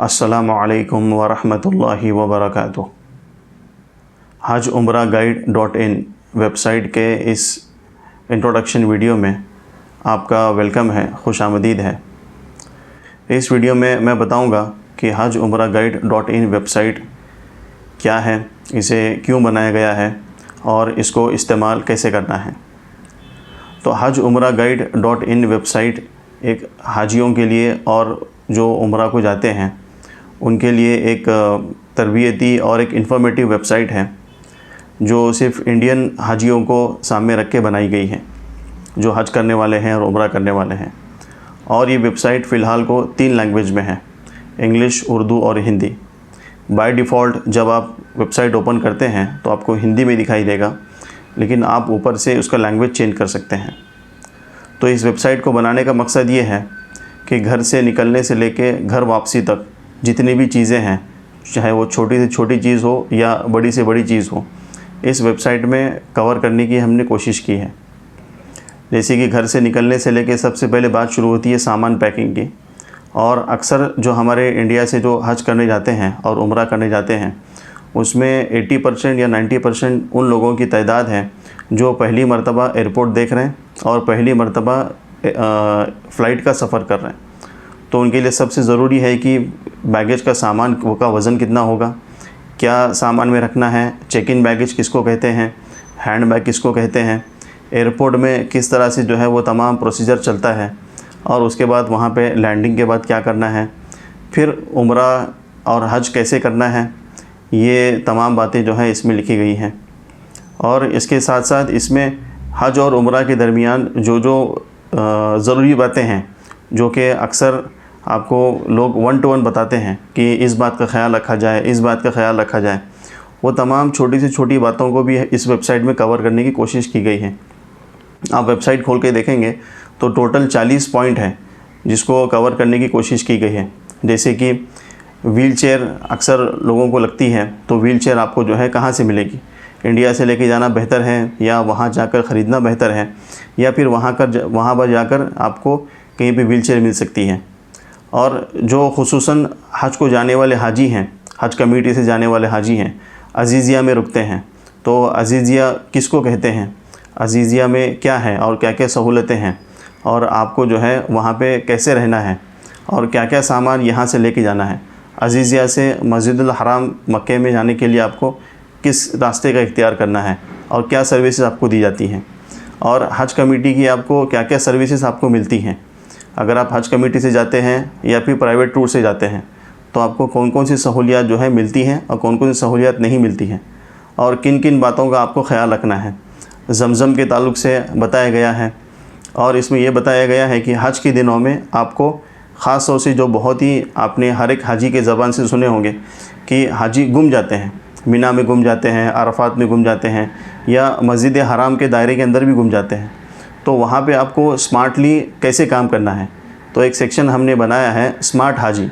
अस्सलामु अलैकुम वरहमतुल्लाहि वबरकातुह। हज उम्रा गाइड.in वेबसाइट के इस इंट्रोडक्शन वीडियो में आपका वेलकम है, खुशामदीद है। इस वीडियो में मैं बताऊंगा कि हज उम्रा गाइड.in वेबसाइट क्या है, इसे क्यों बनाया गया है और इसको इस्तेमाल कैसे करना है। तो हज उम्रा गाइड.in वेबसाइट एक हाजियों के लिए और जो उम्रा को जाते हैं उनके लिए एक तरबियती और एक इन्फॉर्मेटिव वेबसाइट है जो सिर्फ़ इंडियन हाजियों को सामने रख के बनाई गई है, जो हज करने वाले हैं और उम्रा करने वाले हैं। और ये वेबसाइट फ़िलहाल को 3 लैंग्वेज में है, इंग्लिश, उर्दू और हिंदी। बाय डिफ़ॉल्ट जब आप वेबसाइट ओपन करते हैं तो आपको हिंदी में दिखाई देगा, लेकिन आप ऊपर से उसका लैंग्वेज चेंज कर सकते हैं। तो इस वेबसाइट को बनाने का मकसद ये है कि घर से निकलने से लेके घर वापसी तक जितनी भी चीज़ें हैं, चाहे वो छोटी से छोटी चीज़ हो या बड़ी से बड़ी चीज़ हो, इस वेबसाइट में कवर करने की हमने कोशिश की है। जैसे कि घर से निकलने से लेके सबसे पहले बात शुरू होती है सामान पैकिंग की। और अक्सर जो हमारे इंडिया से जो हज करने जाते हैं और उम्रा करने जाते हैं, उसमें 80% या 90% उन लोगों की तादाद है जो पहली मर्तबा एयरपोर्ट देख रहे हैं और पहली मर्तबा फ़्लाइट का सफ़र कर रहे हैं। तो उनके लिए सबसे ज़रूरी है कि बैगेज का सामान का वज़न कितना होगा, क्या सामान में रखना है, चेक इन बैगेज किसको कहते हैं, हैंड बैग किसको कहते हैं, एयरपोर्ट में किस तरह से जो है वो तमाम प्रोसीजर चलता है, और उसके बाद वहाँ पे लैंडिंग के बाद क्या करना है, फिर उम्रा और हज कैसे करना है, ये तमाम बातें जो हैं इसमें लिखी गई हैं। और इसके साथ साथ इसमें हज और उम्रा के दरमियान जो ज़रूरी बातें हैं, जो कि अक्सर आपको लोग 1 to 1 बताते हैं कि इस बात का ख्याल रखा जाए, इस बात का ख्याल रखा जाए, वो तमाम छोटी से छोटी बातों को भी इस वेबसाइट में कवर करने की कोशिश की गई है। आप वेबसाइट खोल के देखेंगे तो टोटल 40 पॉइंट हैं जिसको कवर करने की कोशिश की गई है। जैसे कि व्हील चेयर अक्सर लोगों को लगती है, तो व्हील चेयर आपको जो है कहाँ से मिलेगी, इंडिया से लेके जाना बेहतर है या वहाँ जाकर ख़रीदना बेहतर है, या फिर वहाँ पर जाकर आपको कहीं पे व्हील चेयर मिल सकती है। और जो खुसूसन हज को जाने वाले हाजी हैं, हज कमेटी से जाने वाले हाजी हैं, अज़ीज़िया में रुकते हैं। तो अज़ीज़िया किसको कहते हैं, अज़ीज़िया में क्या है और क्या क्या सहूलतें हैं, और आपको जो है वहाँ पे कैसे रहना है और क्या क्या सामान यहाँ से लेके जाना है। अज़ीज़िया से मस्जिदुल हराम मक्के में जाने के लिए आपको किस रास्ते का इख्तियार करना है और क्या सर्विसेज आपको दी जाती हैं, और हज कमेटी की आपको क्या क्या सर्विसेज आपको मिलती हैं। अगर आप हज कमेटी से जाते हैं या फिर प्राइवेट टूर से जाते हैं तो आपको कौन कौन सी सहूलियात जो है मिलती हैं और कौन कौन सी सहूलियात नहीं मिलती हैं, और किन किन बातों का आपको ख्याल रखना है, ज़मज़म के ताल्लुक़ से बताया गया है। और इसमें यह बताया गया है कि हज के दिनों में आपको ख़ास तौर से जो बहुत ही आपने हर एक हाजी के ज़बान से सुने होंगे कि हाजी गुम जाते हैं, मिना में गुम जाते हैं, अरफात में गुम जाते हैं, या मस्जिद हराम के दायरे के अंदर भी गुम जाते हैं। तो वहाँ पे आपको स्मार्टली कैसे काम करना है, तो एक सेक्शन हमने बनाया है स्मार्ट हाजी,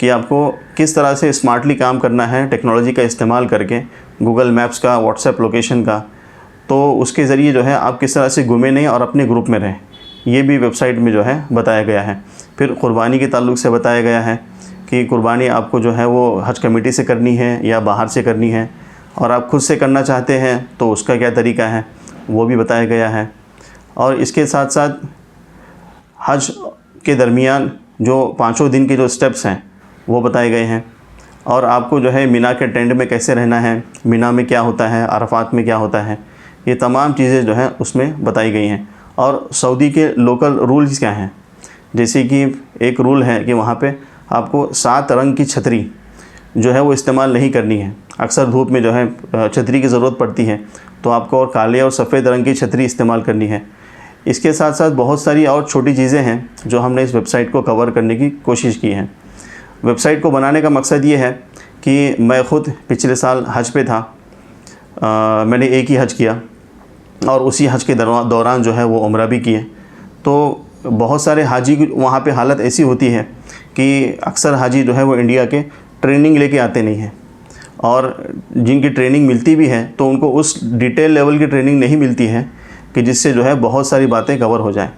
कि आपको किस तरह से स्मार्टली काम करना है टेक्नोलॉजी का इस्तेमाल करके, गूगल मैप्स का, व्हाट्सएप लोकेशन का। तो उसके ज़रिए जो है आप किस तरह से घूमे नहीं और अपने ग्रुप में रहें, ये भी वेबसाइट में जो है बताया गया है। फिर क़ुरबानी के ताल्लुक़ से बताया गया है कि क़ुरबानी आपको जो है वो हज कमेटी से करनी है या बाहर से करनी है, और आप खुद से करना चाहते हैं तो उसका क्या तरीका है, वो भी बताया गया है। और इसके साथ साथ हज के दरमियान जो 5 दिन के जो स्टेप्स हैं वो बताए गए हैं, और आपको जो है मिना के टेंट में कैसे रहना है, मिना में क्या होता है, अरफात में क्या होता है, ये तमाम चीज़ें जो हैं उसमें बताई गई हैं। और सऊदी के लोकल रूल्स क्या हैं, जैसे कि एक रूल है कि वहाँ पे आपको 7 रंग की छतरी जो है वो इस्तेमाल नहीं करनी है। अक्सर धूप में जो है छतरी की ज़रूरत पड़ती है, तो आपको और काले और सफ़ेद रंग की छतरी इस्तेमाल करनी है। इसके साथ साथ बहुत सारी और छोटी चीज़ें हैं जो हमने इस वेबसाइट को कवर करने की कोशिश की है। वेबसाइट को बनाने का मकसद ये है कि मैं ख़ुद पिछले साल हज पे था, मैंने एक ही हज किया और उसी हज के दौरान जो है वो उम्रा भी किए। तो बहुत सारे हाजी की वहाँ पे हालत ऐसी होती है कि अक्सर हाजी जो है वो इंडिया के ट्रेनिंग लेके आते नहीं हैं, और जिनकी ट्रेनिंग मिलती भी है तो उनको उस डिटेल लेवल की ट्रेनिंग नहीं मिलती है कि जिससे जो है बहुत सारी बातें कवर हो जाएं।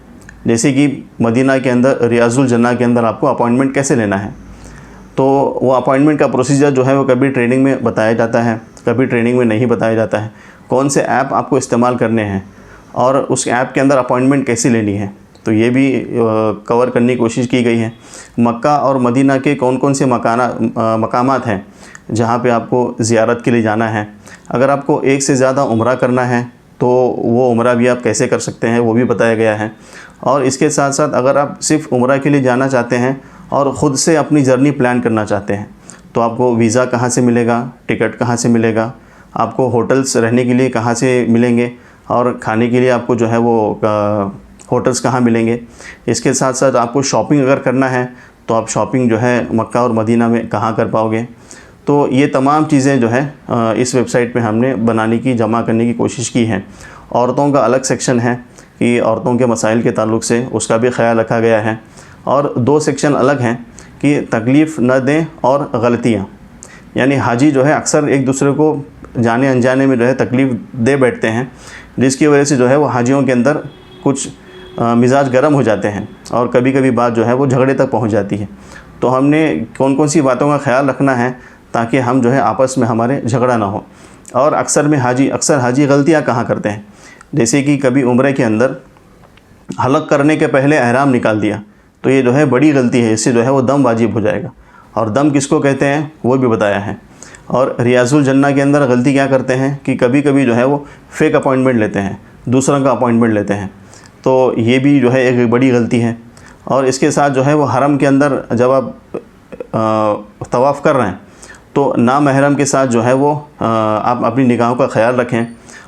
जैसे कि मदीना के अंदर रियाजुल जन्ना के अंदर आपको अपॉइंटमेंट कैसे लेना है, तो वो अपॉइंटमेंट का प्रोसीजर जो है वो कभी ट्रेनिंग में बताया जाता है, कभी ट्रेनिंग में नहीं बताया जाता है। कौन से ऐप आपको इस्तेमाल करने हैं और उस ऐप के अंदर अपॉइंटमेंट कैसे लेनी है, तो ये भी कवर करने की कोशिश की गई है। मक्का और मदीना के कौन कौन से मकामात हैं जहाँ पे आपको ज़ियारत के लिए जाना है। अगर आपको एक से ज़्यादा उम्रा करना है तो वो उम्रा भी आप कैसे कर सकते हैं, वो भी बताया गया है। और इसके साथ साथ अगर आप सिर्फ उम्रा के लिए जाना चाहते हैं और ख़ुद से अपनी जर्नी प्लान करना चाहते हैं तो आपको वीज़ा कहाँ से मिलेगा, टिकट कहाँ से मिलेगा, आपको होटल्स रहने के लिए कहाँ से मिलेंगे और खाने के लिए आपको जो है वो होटल्स कहाँ मिलेंगे। इसके साथ साथ आपको शॉपिंग अगर करना है तो आप शॉपिंग जो है मक्का और मदीना में कहाँ कर पाओगे। तो ये तमाम चीज़ें जो है इस वेबसाइट पे हमने बनाने की, जमा करने की कोशिश की है। औरतों का अलग सेक्शन है कि औरतों के मसाइल के ताल्लुक़ से उसका भी ख्याल रखा गया है। और 2 सेक्शन अलग हैं कि तकलीफ़ न दें और गलतियाँ, यानी हाजी जो है अक्सर एक दूसरे को जाने अनजाने में जो है तकलीफ़ दे बैठते हैं, जिसकी वजह से जो है वो हाजियों के अंदर कुछ मिजाज गर्म हो जाते हैं और कभी कभी बात जो है वो झगड़े तक पहुंच जाती है। तो हमने कौन कौन सी बातों का ख्याल रखना है ताकि हम जो है आपस में हमारे झगड़ा ना हो। और अक्सर हाजी गलतियां कहाँ करते हैं, जैसे कि कभी उम्रे के अंदर हलक करने के पहले एहराम निकाल दिया, तो ये जो है बड़ी गलती है, इससे जो है वो दम वाजिब हो जाएगा। और दम किसको कहते हैं वो भी बताया है। और रियाजुल जन्ना के अंदर गलती क्या करते हैं कि कभी कभी जो है वो फेक अपॉइंटमेंट लेते हैं, दूसरों का अपॉइंटमेंट लेते हैं, तो ये भी जो है एक बड़ी गलती है। और इसके साथ जो है वो हरम के अंदर जब आप तवाफ़ कर रहे हैं तो नामहरम के साथ जो है वो आप अपनी निगाहों का ख्याल रखें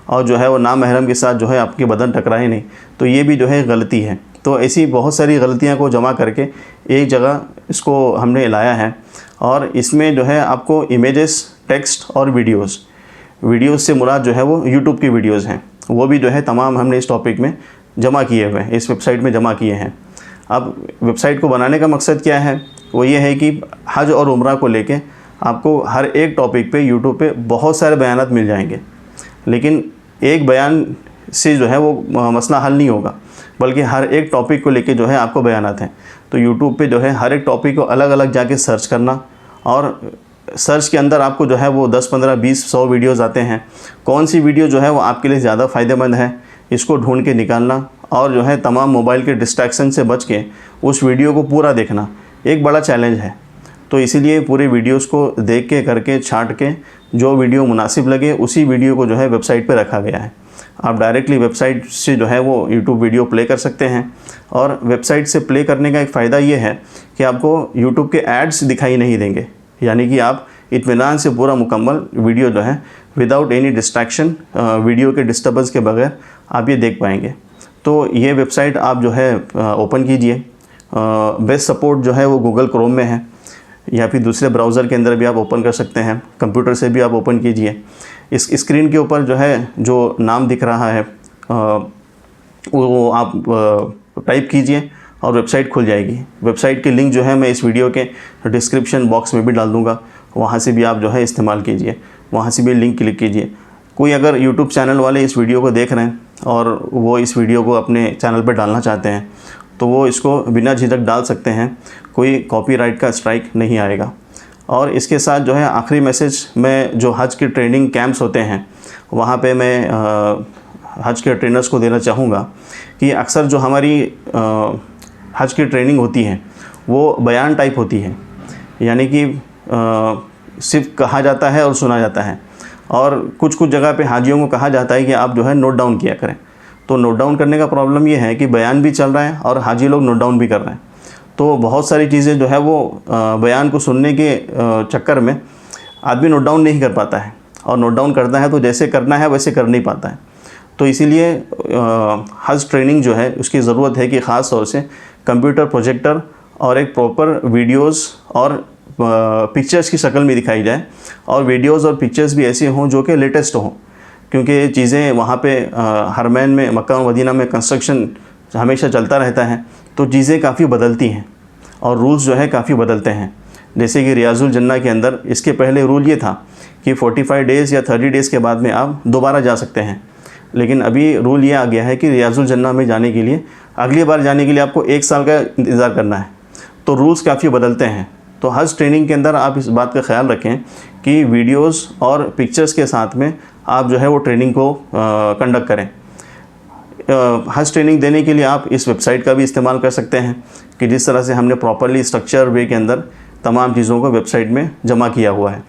और जो है वो नामहरम के साथ जो है आपके बदन टकराए नहीं, तो ये भी जो है गलती है। तो ऐसी बहुत सारी गलतियां को जमा करके एक जगह इसको हमने लाया है। और इसमें जो है आपको इमेजेस, टेक्स्ट और वीडियोज़ से मुराद जो है वो यूट्यूब की वीडियोज़ हैं, वो भी जो है तमाम हमने इस टॉपिक में जमा किए हुए हैं, इस वेबसाइट में जमा किए हैं। अब वेबसाइट को बनाने का मकसद क्या है, वो ये है कि हज और उम्रा को लेके आपको हर एक टॉपिक पे यूट्यूब पे बहुत सारे बयानात मिल जाएंगे, लेकिन एक बयान से जो है वो मसला हल नहीं होगा, बल्कि हर एक टॉपिक को लेके जो है आपको बयानात हैं। तो यूट्यूब पे जो है हर एक टॉपिक को अलग अलग जाके सर्च करना, और सर्च के अंदर आपको जो है वो 10, 15, 20, 100 वीडियोज़ आते हैं। कौन सी वीडियो जो है वो आपके लिए ज़्यादा फ़ायदेमंद है, इसको ढूंढ के निकालना और जो है तमाम मोबाइल के डिस्ट्रैक्शन से बच के उस वीडियो को पूरा देखना एक बड़ा चैलेंज है। तो इसीलिए पूरे वीडियोस को देख के, करके, छांट के जो वीडियो मुनासिब लगे उसी वीडियो को जो है वेबसाइट पे रखा गया है। आप डायरेक्टली वेबसाइट से जो है वो यूट्यूब वीडियो प्ले कर सकते हैं। और वेबसाइट से प्ले करने का एक फ़ायदा ये है कि आपको यूट्यूब के एड्स दिखाई नहीं देंगे, यानी कि आप इत्मीनान से पूरा मुकम्मल वीडियो जो है विदाउट एनी डिस्ट्रैक्शन, वीडियो के डिस्टर्बेंस के बगैर आप ये देख पाएंगे। तो ये वेबसाइट आप जो है ओपन कीजिए। बेस्ट सपोर्ट जो है वो गूगल क्रोम में है, या फिर दूसरे ब्राउज़र के अंदर भी आप ओपन कर सकते हैं, कंप्यूटर से भी आप ओपन कीजिए। इस स्क्रीन के ऊपर जो है जो नाम दिख रहा है वो आप टाइप कीजिए और वेबसाइट खुल जाएगी। वेबसाइट के लिंक जो है मैं इस वीडियो के डिस्क्रिप्शन बॉक्स में भी डाल दूँगा, वहाँ से भी आप जो है इस्तेमाल कीजिए, वहाँ से भी लिंक क्लिक कीजिए। कोई अगर यूट्यूब चैनल वाले इस वीडियो को देख रहे हैं और वो इस वीडियो को अपने चैनल पर डालना चाहते हैं तो वो इसको बिना झिझक डाल सकते हैं, कोई कॉपीराइट का स्ट्राइक नहीं आएगा। और इसके साथ जो है आखिरी मैसेज, मैं जो हज के ट्रेनिंग कैंप्स होते हैं वहाँ पे मैं हज के ट्रेनर्स को देना चाहूँगा कि अक्सर जो हमारी हज की ट्रेनिंग होती है वो बयान टाइप होती है, यानी कि सिर्फ कहा जाता है और सुना जाता है। और कुछ जगह पे हाजियों को कहा जाता है कि आप जो है नोट डाउन किया करें। तो नोट डाउन करने का प्रॉब्लम ये है कि बयान भी चल रहा है और हाजी लोग नोट डाउन भी कर रहे हैं, तो बहुत सारी चीज़ें जो है वो बयान को सुनने के चक्कर में आदमी नोट डाउन नहीं कर पाता है, और नोट डाउन करता है तो जैसे करना है वैसे कर नहीं पाता है। तो इसीलिए हज ट्रेनिंग जो है उसकी ज़रूरत है कि ख़ास तौर से कंप्यूटर प्रोजेक्टर और एक प्रॉपर वीडियोज़ और पिक्चर्स की शक्ल में दिखाई जाए, और वीडियोज़ और पिक्चर्स भी ऐसे हों जो कि लेटेस्ट हों, क्योंकि चीज़ें वहाँ पे हरमैन में, मक्का और मदीना में कंस्ट्रक्शन हमेशा चलता रहता है, तो चीज़ें काफ़ी बदलती हैं और रूल्स जो है काफ़ी बदलते हैं। जैसे कि रियाजुल जन्ना के अंदर इसके पहले रूल ये था कि 45 डेज़ या 30 डेज़ के बाद में आप दोबारा जा सकते हैं, लेकिन अभी रूल ये आ गया है कि रियाजुल जन्ना में जाने के लिए, अगली बार जाने के लिए आपको 1 साल का इंतज़ार करना है। तो रूल्स काफ़ी बदलते हैं। तो हज ट्रेनिंग के अंदर आप इस बात का ख्याल रखें कि वीडियोस और पिक्चर्स के साथ में आप जो है वो ट्रेनिंग को कंडक्ट करें। हज ट्रेनिंग देने के लिए आप इस वेबसाइट का भी इस्तेमाल कर सकते हैं कि जिस तरह से हमने प्रॉपरली स्ट्रक्चर वे के अंदर तमाम चीज़ों को वेबसाइट में जमा किया हुआ है।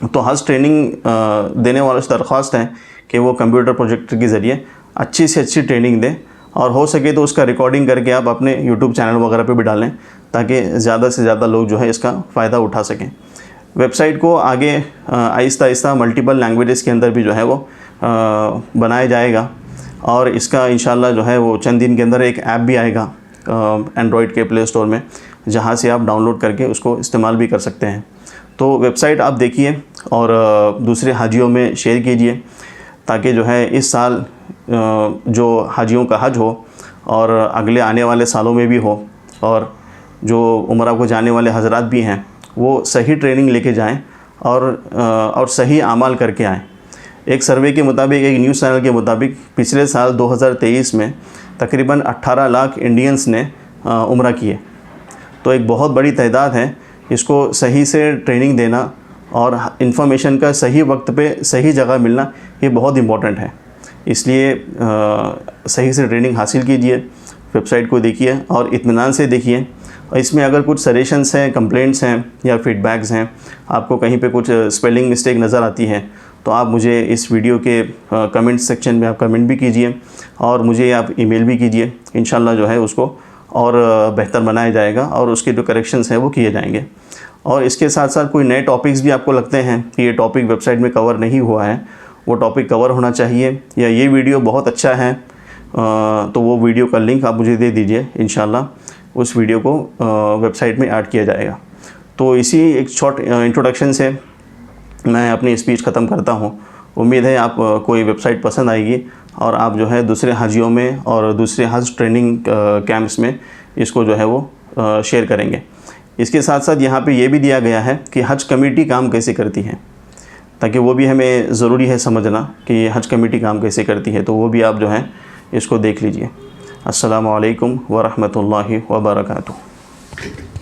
तो हज ट्रेनिंग देने वालों से दरख्वास्त है कि वो कंप्यूटर प्रोजेक्टर के ज़रिए अच्छी से अच्छी ट्रेनिंग दें और हो सके तो उसका रिकॉर्डिंग करके आप अपने यूट्यूब चैनल वगैरह पे भी डालें ताकि ज़्यादा से ज़्यादा लोग जो है इसका फ़ायदा उठा सकें। वेबसाइट को आगे आहिस्ता आहिस्ता मल्टीपल लैंग्वेजेस के अंदर भी जो है वो बनाया जाएगा और इसका इंशाल्लाह जो है वो चंद दिन के अंदर एक ऐप भी आएगा एंड्रॉयड के प्ले स्टोर में, जहाँ से आप डाउनलोड करके उसको इस्तेमाल भी कर सकते हैं। तो वेबसाइट आप देखिए और दूसरे हाजियों में शेयर कीजिए ताकि जो है इस साल जो हाजियों का हज हो और अगले आने वाले सालों में भी हो और जो उम्रा को जाने वाले हजरात भी हैं वो सही ट्रेनिंग लेके जाएं और सही आमाल करके आएँ। एक सर्वे के मुताबिक, एक न्यूज़ चैनल के मुताबिक पिछले साल 2023 में तकरीबन 18 लाख इंडियंस ने उम्रा किए। तो एक बहुत बड़ी तादाद है। इसको सही से ट्रेनिंग देना और इंफॉर्मेशन का सही वक्त पे सही जगह मिलना ये बहुत इम्पोर्टेंट है। इसलिए सही से ट्रेनिंग हासिल कीजिए, वेबसाइट को देखिए और इत्मीनान से देखिए। और इसमें अगर कुछ सजेशंस हैं, कंप्लेंट्स हैं या फीडबैक्स हैं, आपको कहीं पे कुछ स्पेलिंग मिस्टेक नज़र आती है तो आप मुझे इस वीडियो के कमेंट सेक्शन में आप कमेंट भी कीजिए और मुझे आप ईमेल भी कीजिए। इंशाल्लाह जो है उसको और बेहतर बनाया जाएगा और उसके जो करेक्शंस हैं वो किए जाएंगे। और इसके साथ साथ कोई नए टॉपिक्स भी आपको लगते हैं कि ये टॉपिक वेबसाइट में कवर नहीं हुआ है, वो टॉपिक कवर होना चाहिए, या ये वीडियो बहुत अच्छा है तो वो वीडियो का लिंक आप मुझे दे दीजिए, इंशाल्लाह उस वीडियो को वेबसाइट में ऐड किया जाएगा। तो इसी एक शॉर्ट इंट्रोडक्शन से मैं अपनी स्पीच ख़त्म करता हूँ। उम्मीद है आप कोई वेबसाइट पसंद आएगी और आप जो है दूसरे हाजियों में और दूसरे हज ट्रेनिंग कैंप्स में इसको जो है वो शेयर करेंगे। इसके साथ साथ यहाँ पे ये भी दिया गया है कि हज कमेटी काम कैसे करती है, ताकि वो भी हमें ज़रूरी है समझना कि ये हज कमेटी काम कैसे करती है, तो वो भी आप जो है इसको देख लीजिए। अस्सलामु अलैकुम व रहमतुल्लाहि व बरकातुहू।